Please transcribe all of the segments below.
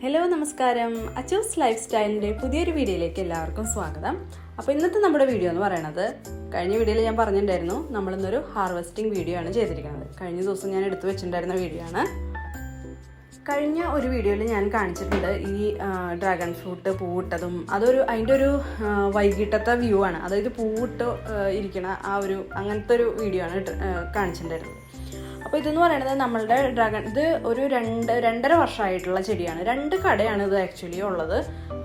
Hello നമസ്കാരം. Achus life സ്റ്റൈലിൻ്റെ പുതിയൊരു വീഡിയോയിലേക്ക് എല്ലാവർക്കും സ്വാഗതം. അപ്പോൾ ഇന്നത്തെ നമ്മുടെ വീഡിയോ എന്ന് പറയുന്നത്, കഴിഞ്ഞ വീഡിയോയിൽ ഞാൻ പറഞ്ഞിട്ടുണ്ടായിരുന്നു നമ്മളിന്നൊരു ഹാർവെസ്റ്റിംഗ് വീഡിയോ ആണ് ചെയ്തിരിക്കുന്നത്. കഴിഞ്ഞ ദിവസം ഞാൻ എടുത്തു വെച്ചിട്ടുണ്ടായിരുന്ന വീഡിയോ ആണ്. കഴിഞ്ഞ ഒരു വീഡിയോയിൽ ഞാൻ കാണിച്ചിട്ടുണ്ട് ഈ ഡ്രാഗൺ ഫ്രൂട്ട് പൂവിട്ടതും അതിൻ്റെ ഒരു വൈകിട്ടത്തെ വ്യൂ ആണ്. അതായത് പൂവിട്ട് ഇരിക്കണ അങ്ങനത്തെ ഒരു വീഡിയോ ആണ് കാണിച്ചിട്ടുണ്ടായിരുന്നത്. അപ്പോൾ ഇതെന്ന് പറയുന്നത് നമ്മളുടെ ഇത് ഒരു 2.5 വർഷമായിട്ടുള്ള ചെടിയാണ്. 2 കടയാണ് ഇത് ആക്ച്വലി ഉള്ളത്.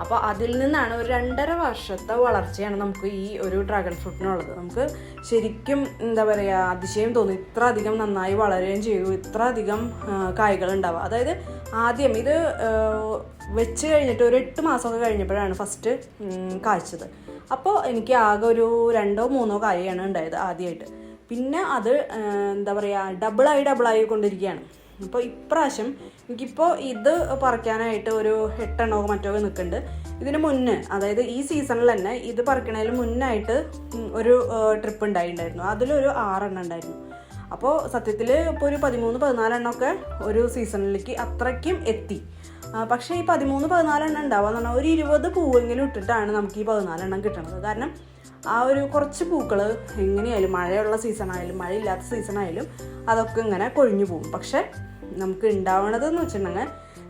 അപ്പോൾ അതിൽ നിന്നാണ് ഒരു 2.5 വർഷത്തെ വളർച്ചയാണ് നമുക്ക് ഈ ഒരു ഡ്രാഗൺ ഫ്രൂട്ടിനുള്ളത്. നമുക്ക് ശരിക്കും എന്താ പറയുക, അതിശയം തോന്നും, ഇത്ര അധികം നന്നായി വളരുകയും ചെയ്തു, ഇത്ര അധികം കായ്കൾ ഉണ്ടാവുക. അതായത് ആദ്യം ഇത് വെച്ച് കഴിഞ്ഞിട്ട് ഒരു 8 മാസമൊക്കെ കഴിഞ്ഞപ്പോഴാണ് ഫസ്റ്റ് കായ്ച്ചത്. അപ്പോൾ എനിക്ക് ആകെ ഒരു 2-3 കായാണ് ഉണ്ടായത് ആദ്യമായിട്ട്. പിന്നെ അത് എന്താ പറയുക, ഡബിളായി കൊണ്ടിരിക്കുകയാണ്. അപ്പോൾ ഇപ്രാവശ്യം എനിക്കിപ്പോൾ ഇത് പറിക്കാനായിട്ട് ഒരു 8 എണ്ണമോ മറ്റോ നിൽക്കുന്നുണ്ട്. ഇതിന് മുന്നേ, അതായത് ഈ സീസണിൽ തന്നെ ഇത് പറിക്കണതിന് മുന്നായിട്ട് ഒരു ട്രിപ്പ് ഉണ്ടായിട്ടുണ്ടായിരുന്നു. അതിലൊരു 6 എണ്ണം ഉണ്ടായിരുന്നു. അപ്പോൾ സത്യത്തിൽ ഇപ്പോൾ ഒരു 13-14 എണ്ണമൊക്കെ ഒരു സീസണിലേക്ക് അത്രയ്ക്കും എത്തി. പക്ഷേ ഈ 13-14 എണ്ണം ഉണ്ടാവുക എന്ന് പറഞ്ഞാൽ ഒരു 20 പൂവെങ്കിലും ഇട്ടിട്ടാണ് നമുക്ക് ഈ 14 എണ്ണം കിട്ടുന്നത്. കാരണം ആ ഒരു കുറച്ച് പൂക്കൾ എങ്ങനെയായാലും, മഴയുള്ള സീസണായാലും മഴയില്ലാത്ത സീസണായാലും അതൊക്കെ ഇങ്ങനെ കൊഴിഞ്ഞു പോകും. പക്ഷെ നമുക്ക് ഉണ്ടാവണതെന്ന് വെച്ചിട്ടുണ്ടെങ്കിൽ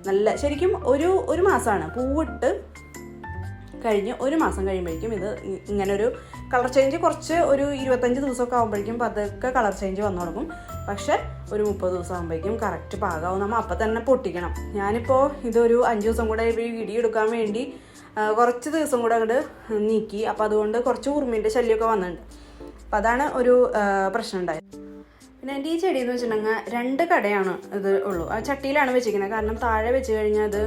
നല്ല ശരിക്കും ഒരു മാസമാണ് പൂവിട്ട് കഴിഞ്ഞ് 1 മാസം കഴിയുമ്പോഴേക്കും ഇത് ഇങ്ങനൊരു കളർ ചേഞ്ച്, കുറച്ച് ഒരു 25 ദിവസമൊക്കെ ആകുമ്പോഴേക്കും പതുക്കെ കളർ ചേഞ്ച് വന്നു തുടങ്ങും. പക്ഷെ ഒരു 30 ദിവസം ആകുമ്പോഴേക്കും കറക്റ്റ് പാകമാവും. നമ്മൾ അപ്പം തന്നെ പൊട്ടിക്കണം. ഞാനിപ്പോൾ ഇതൊരു 5 ദിവസം കൂടെ വീഡിയോ എടുക്കാൻ വേണ്ടി കുറച്ച് ദിവസം കൂടെ അങ്ങോട്ട് നീക്കി. അപ്പോൾ അതുകൊണ്ട് കുറച്ച് ഉറുമ്പിൻ്റെ ശല്യമൊക്കെ വന്നിട്ടുണ്ട്. അപ്പോൾ അതാണ് ഒരു പ്രശ്നം ഉണ്ടായത്. പിന്നെ എൻ്റെ ഈ ചെടി എന്ന് വെച്ചിട്ടുണ്ടെങ്കിൽ 2 കടയാണ് ഇത് ഉള്ളൂ. ആ ചട്ടിയിലാണ് വെച്ചിരിക്കുന്നത്. കാരണം താഴെ വെച്ച് കഴിഞ്ഞാൽ അത്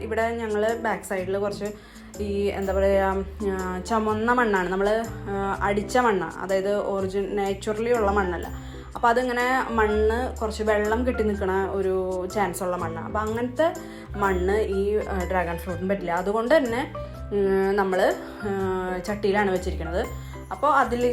ഇവിടെ ഞങ്ങൾ ബാക്ക് സൈഡിൽ കുറച്ച് ഈ എന്താ പറയുക, ചുമന്ന മണ്ണാണ്, നമ്മൾ അടിച്ച മണ്ണാണ്, അതായത് നാച്ചുറലി ഉള്ള മണ്ണല്ല. അപ്പോൾ അതിങ്ങനെ മണ്ണ് കുറച്ച് വെള്ളം കെട്ടി നിൽക്കണ ഒരു ചാൻസ് ഉള്ള മണ്ണാണ്. അപ്പോൾ അങ്ങനത്തെ മണ്ണ് ഈ ഡ്രാഗൺ ഫ്രൂട്ടിന് പറ്റില്ല. അതുകൊണ്ട് തന്നെ നമ്മൾ ചട്ടിയിലാണ് വെച്ചിരിക്കുന്നത്. അപ്പോൾ അതിൽ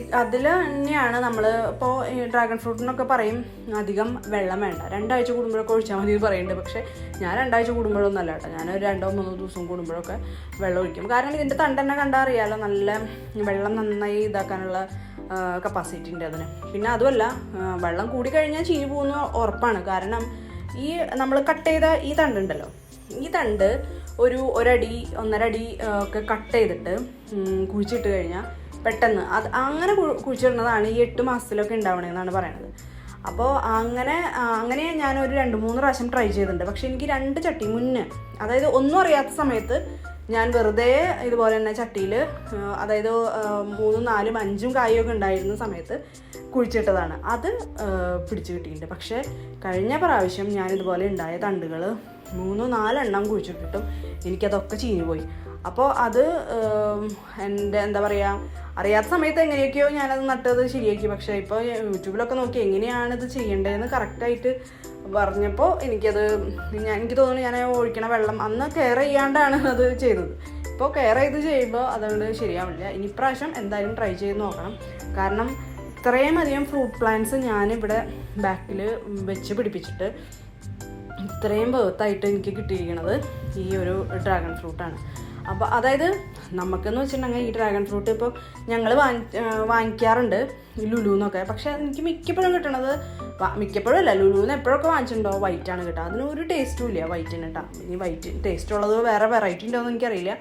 തന്നെയാണ് നമ്മൾ ഇപ്പോൾ ഈ ഡ്രാഗൺ ഫ്രൂട്ടിനൊക്കെ പറയും അധികം വെള്ളം വേണ്ട, 2 ആഴ്ച കൂടുമ്പോഴൊക്കെ ഒഴിച്ചാൽ മതി പറയുന്നുണ്ട്. പക്ഷേ ഞാൻ 2 ആഴ്ച കൂടുമ്പോഴൊന്നും അല്ല കേട്ടോ, ഞാൻ ഒരു 2-3 ദിവസം കൂടുമ്പോഴൊക്കെ വെള്ളം ഒഴിക്കും. കാരണം ഇതിൻ്റെ തണ്ടെന്നെ കണ്ടാൽ അറിയാമല്ലോ, നല്ല വെള്ളം നന്നായി ഇതാക്കാനുള്ള കപ്പാസിറ്റി ഉണ്ട് അതിന്. പിന്നെ അതുമല്ല, വെള്ളം കൂടിക്കഴിഞ്ഞാൽ ചീഞ്ഞു പോകുന്ന ഉറപ്പാണ്. കാരണം ഈ നമ്മൾ കട്ട് ചെയ്ത ഈ തണ്ടുണ്ടല്ലോ, ഈ തണ്ട് ഒരു 1 അടി 1.5 അടി ഒക്കെ കട്ട് ചെയ്തിട്ട് കുഴിച്ചിട്ട് കഴിഞ്ഞാൽ പെട്ടെന്ന് അങ്ങനെ കുഴിച്ചിടുന്നതാണ് ഈ 8 മാസത്തിലൊക്കെ ഉണ്ടാവണമെന്നാണ് പറയണത്. അപ്പോൾ അങ്ങനെ ഞാനൊരു 2-3 പ്രാവശ്യം ട്രൈ ചെയ്തിട്ടുണ്ട്. പക്ഷെ എനിക്ക് 2 ചട്ടി മുന്നേ, അതായത് ഒന്നും അറിയാത്ത സമയത്ത് ഞാൻ വെറുതെ ഇതുപോലെ തന്നെ ചട്ടിയിൽ, അതായത് 3, 4, 5 കായൊക്കെ ഉണ്ടായിരുന്ന സമയത്ത് കുഴിച്ചിട്ടതാണ്. അത് പിടിച്ച് കിട്ടിയിട്ടുണ്ട്. പക്ഷേ കഴിഞ്ഞ പ്രാവശ്യം ഞാനിതുപോലെ ഉണ്ടായ തണ്ടുകൾ 3-4 എണ്ണം കുഴിച്ചിട്ടിട്ടും എനിക്കതൊക്കെ ചീഞ്ഞു പോയി. അപ്പോൾ അത് എൻ്റെ എന്താ പറയുക, അറിയാത്ത സമയത്ത് എങ്ങനെയൊക്കെയോ ഞാനത് നട്ടത് ശരിയാക്കി. പക്ഷേ ഇപ്പോൾ യൂട്യൂബിലൊക്കെ നോക്കി എങ്ങനെയാണിത് ചെയ്യേണ്ടതെന്ന് കറക്റ്റായിട്ട് പറഞ്ഞപ്പോൾ എനിക്ക് തോന്നുന്നു ഞാൻ ഒഴിക്കണ വെള്ളം അന്ന് കെയർ ചെയ്യാണ്ടാണ് അത് ചെയ്തത്. ഇപ്പോൾ കെയർ ചെയ്ത് ചെയ്യുമ്പോൾ അതുകൊണ്ട് ശരിയാവില്ല. ഇനി പ്രാവശ്യം എന്തായാലും ട്രൈ ചെയ്ത് നോക്കണം. കാരണം ഇത്രയും അധികം ഫ്രൂട്ട് പ്ലാന്റ്സ് ഞാനിവിടെ ബാക്കിൽ വെച്ച് പിടിപ്പിച്ചിട്ട് ഇത്രയും ബേർത്തായിട്ട് എനിക്ക് കിട്ടിയിരിക്കുന്നത് ഈ ഒരു ഡ്രാഗൺ ഫ്രൂട്ടാണ്. അപ്പോൾ അതായത് നമുക്കെന്ന് വെച്ചിട്ടുണ്ടെങ്കിൽ ഈ ഡ്രാഗൺ ഫ്രൂട്ട് ഇപ്പോൾ ഞങ്ങൾ വാങ്ങിക്കാറുണ്ട് ഈ ലുലുന്നൊക്കെ. പക്ഷെ എനിക്ക് മിക്കപ്പോഴും കിട്ടണത്, മിക്കപ്പോഴും അല്ല, ലുലുന്ന് എപ്പോഴൊക്കെ വാങ്ങിച്ചിട്ടുണ്ടോ വൈറ്റാണ് കിട്ടുക. അതിനൊരു ടേസ്റ്റും ഇല്ല വൈറ്റിന് കേട്ടോ. ഇനി വൈറ്റ് ടേസ്റ്റ് ഉള്ളത് വേറെ വെറൈറ്റി ഉണ്ടോ എന്ന് എനിക്കറിയില്ല.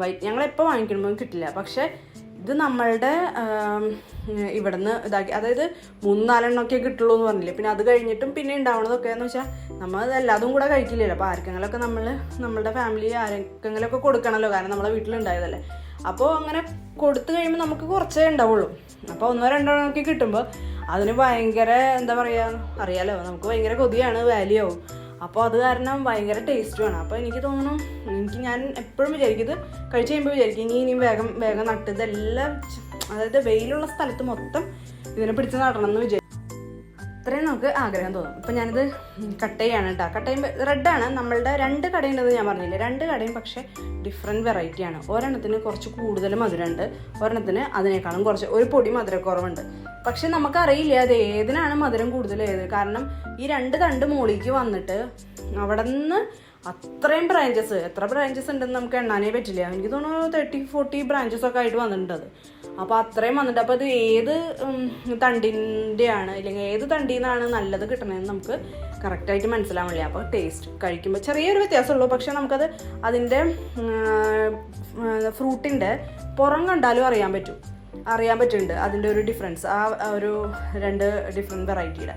വൈറ്റ് ഞങ്ങളെപ്പോൾ വാങ്ങിക്കുമ്പോൾ കിട്ടില്ല. പക്ഷേ ഇത് നമ്മളുടെ ഇവിടുന്ന് ഇതാക്കി, അതായത് 3-4 എണ്ണമൊക്കെ കിട്ടുള്ളൂ എന്ന് പറഞ്ഞില്ലേ. പിന്നെ അത് കഴിഞ്ഞിട്ടും പിന്നെ ഉണ്ടാവണതൊക്കെ എന്ന് വെച്ചാൽ നമ്മൾ എല്ലാതും കൂടെ കഴിക്കില്ലല്ലോ. അപ്പോൾ ആർക്കെങ്കിലുമൊക്കെ നമ്മളുടെ ഫാമിലി ആർക്കെങ്കിലുമൊക്കെ കൊടുക്കണമല്ലോ, കാരണം നമ്മളെ വീട്ടിലുണ്ടായതല്ലേ. അപ്പോൾ അങ്ങനെ കൊടുത്തു കഴിയുമ്പോൾ നമുക്ക് കുറച്ചേ ഉണ്ടാവുള്ളൂ. അപ്പോൾ 1-2 എണ്ണമൊക്കെ കിട്ടുമ്പോൾ അതിന് ഭയങ്കര എന്താ പറയുക, അറിയാലോ, നമുക്ക് ഭയങ്കര കൊതിയാണ്, വാല്യൂ ആവും. അപ്പോൾ അത് കാരണം ഭയങ്കര ടേസ്റ്റുമാണ്. അപ്പോൾ എനിക്ക് തോന്നുന്നു, ഞാൻ എപ്പോഴും വിചാരിക്കും, ഇത് കഴിച്ച് കഴിയുമ്പോൾ വിചാരിക്കും ഇനിയും വേഗം നട്ട് ഇതെല്ലാം, അതായത് വെയിലുള്ള സ്ഥലത്ത് മൊത്തം ഇതിനെ പിടിച്ച് നടണം എന്ന് വിചാരിക്കും. അത്രയും നമുക്ക് ആഗ്രഹം തോന്നും. ഇപ്പം ഞാനിത് കട്ട് ചെയ്യാണ് കേട്ടോ. കട്ട് ചെയ്യുമ്പോൾ റെഡാണ്. നമ്മളുടെ 2 കടയുണ്ടെന്ന് ഞാൻ പറഞ്ഞില്ലേ, 2 കടയും പക്ഷേ ഡിഫറെൻറ്റ് വെറൈറ്റിയാണ്. ഒരെണ്ണത്തിന് കുറച്ച് കൂടുതൽ മധുരമുണ്ട്, ഒരെണ്ണത്തിന് അതിനേക്കാളും കുറച്ച് ഒരു പൊടി മധുരക്കുറവുണ്ട്. പക്ഷെ നമുക്കറിയില്ല അത് ഏതിനാണ് മധുരം കൂടുതൽ, കാരണം ഈ 2 തണ്ട് മുകളിലേക്ക് വന്നിട്ട് അവിടെ നിന്ന് അത്രയും ബ്രാഞ്ചസ്, എത്ര ബ്രാഞ്ചസ് ഉണ്ടെന്ന് നമുക്ക് എണ്ണാനേ പറ്റില്ല. എനിക്ക് തോന്നുന്നു 30-40 ബ്രാഞ്ചസ് ഒക്കെ ആയിട്ട് വന്നിട്ടുണ്ട് അത്. അപ്പോൾ അത്രയും വന്നിട്ടുണ്ട്. അപ്പോൾ അത് ഏത് തണ്ടിൻ്റെയാണ് അല്ലെങ്കിൽ ഏത് തണ്ടിൽ നിന്നാണ് നല്ലത് കിട്ടണമെന്ന് നമുക്ക് കറക്റ്റായിട്ട് മനസ്സിലാവില്ല. അപ്പോൾ ടേസ്റ്റ് കഴിക്കുമ്പോൾ ചെറിയൊരു വ്യത്യാസമുള്ളൂ. പക്ഷെ നമുക്കത് അതിൻ്റെ ഫ്രൂട്ടിൻ്റെ പുറം കണ്ടാലും അറിയാൻ പറ്റുന്നുണ്ട് അതിൻ്റെ ഒരു ഡിഫറൻസ്, ആ ഒരു 2 ഡിഫറെൻറ്റ് വെറൈറ്റിയുടെ.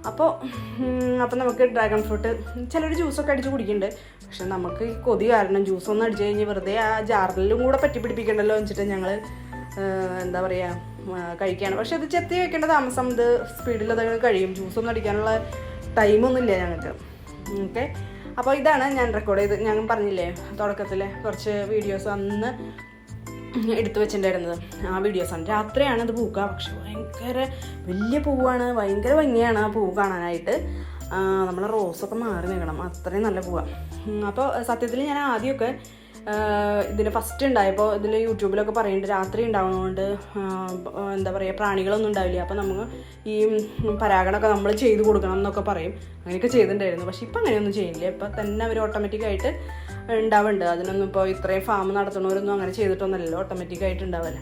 അപ്പോൾ നമുക്ക് ഡ്രാഗൺ ഫ്രൂട്ട് ചിലർ ജ്യൂസൊക്കെ അടിച്ച് കുടിക്കുന്നുണ്ട്. പക്ഷെ നമുക്ക് ഈ കൊതി കാരണം ജ്യൂസൊന്നും അടിച്ച് കഴിഞ്ഞ് വെറുതെ ആ ജാറിലും കൂടെ പറ്റി പിടിപ്പിക്കണ്ടല്ലോ വെച്ചിട്ട് ഞങ്ങൾ എന്താ പറയുക കഴിക്കുകയാണ്. പക്ഷെ ഇത് ചെത്തി വെക്കേണ്ട താമസം, ഇത് സ്പീഡിൽ അത് കഴിയും. ജ്യൂസൊന്നും അടിക്കാനുള്ള ടൈമൊന്നുമില്ല ഞങ്ങൾക്ക്. ഓക്കെ, അപ്പോൾ ഇതാണ് ഞാൻ റെക്കോർഡ് ചെയ്ത്, ഞാൻ പറഞ്ഞില്ലേ തുടക്കത്തിൽ കുറച്ച് വീഡിയോസ് അന്ന് എടുത്തു വെച്ചിട്ടുണ്ടായിരുന്നത്. ആ വീഡിയോസാണ്. രാത്രിയാണ് അത് പൂക്കുക. പക്ഷെ ഭയങ്കര വലിയ പൂവാണ്, ഭയങ്കര ഭംഗിയാണ് ആ പൂവ് കാണാനായിട്ട്. നമ്മളെ റോസൊക്കെ മാറി നിൽക്കണം, അത്രയും നല്ല പൂവാണ്. അപ്പോൾ സത്യത്തിൽ ഞാൻ ആദ്യമൊക്കെ ഇതിന് ഫസ്റ്റ് ഉണ്ടായപ്പോൾ ഇതിൽ യൂട്യൂബിലൊക്കെ പറയുന്നുണ്ട് രാത്രി ഉണ്ടാവുന്നതുകൊണ്ട് എന്താ പറയുക പ്രാണികളൊന്നും ഉണ്ടാവില്ല, അപ്പോൾ നമുക്ക് ഈ പരാഗണമൊക്കെ നമ്മൾ ചെയ്ത് കൊടുക്കണം എന്നൊക്കെ പറയും. അങ്ങനെയൊക്കെ ചെയ്തിട്ടുണ്ടായിരുന്നു. പക്ഷെ ഇപ്പം അങ്ങനെയൊന്നും ചെയ്യില്ല. ഇപ്പം തന്നെ അവർ ഓട്ടോമാറ്റിക്കായിട്ട് ഉണ്ടാവുന്നുണ്ട്. അതിനൊന്നും ഇപ്പോൾ ഇത്രയും ഫാം നടത്തുന്നവരൊന്നും അങ്ങനെ ചെയ്തിട്ടൊന്നുമല്ലല്ലോ, ഓട്ടോമാറ്റിക്കായിട്ട് ഉണ്ടാവല്ലേ.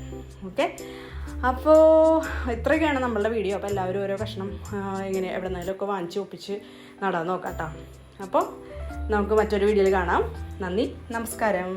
ഓക്കെ, അപ്പോൾ ഇത്രയൊക്കെയാണ് നമ്മളുടെ വീഡിയോ. അപ്പോൾ എല്ലാവരും ഓരോ കഷ്ണം ഇങ്ങനെ എവിടെ നിന്നെങ്കിലുമൊക്കെ വാങ്ങിച്ച് ഒപ്പിച്ച് നടാൻ നോക്കാം കേട്ടോ. അപ്പോൾ നമുക്ക് മറ്റൊരു വീഡിയോയിൽ കാണാം. നന്ദി, നമസ്കാരം.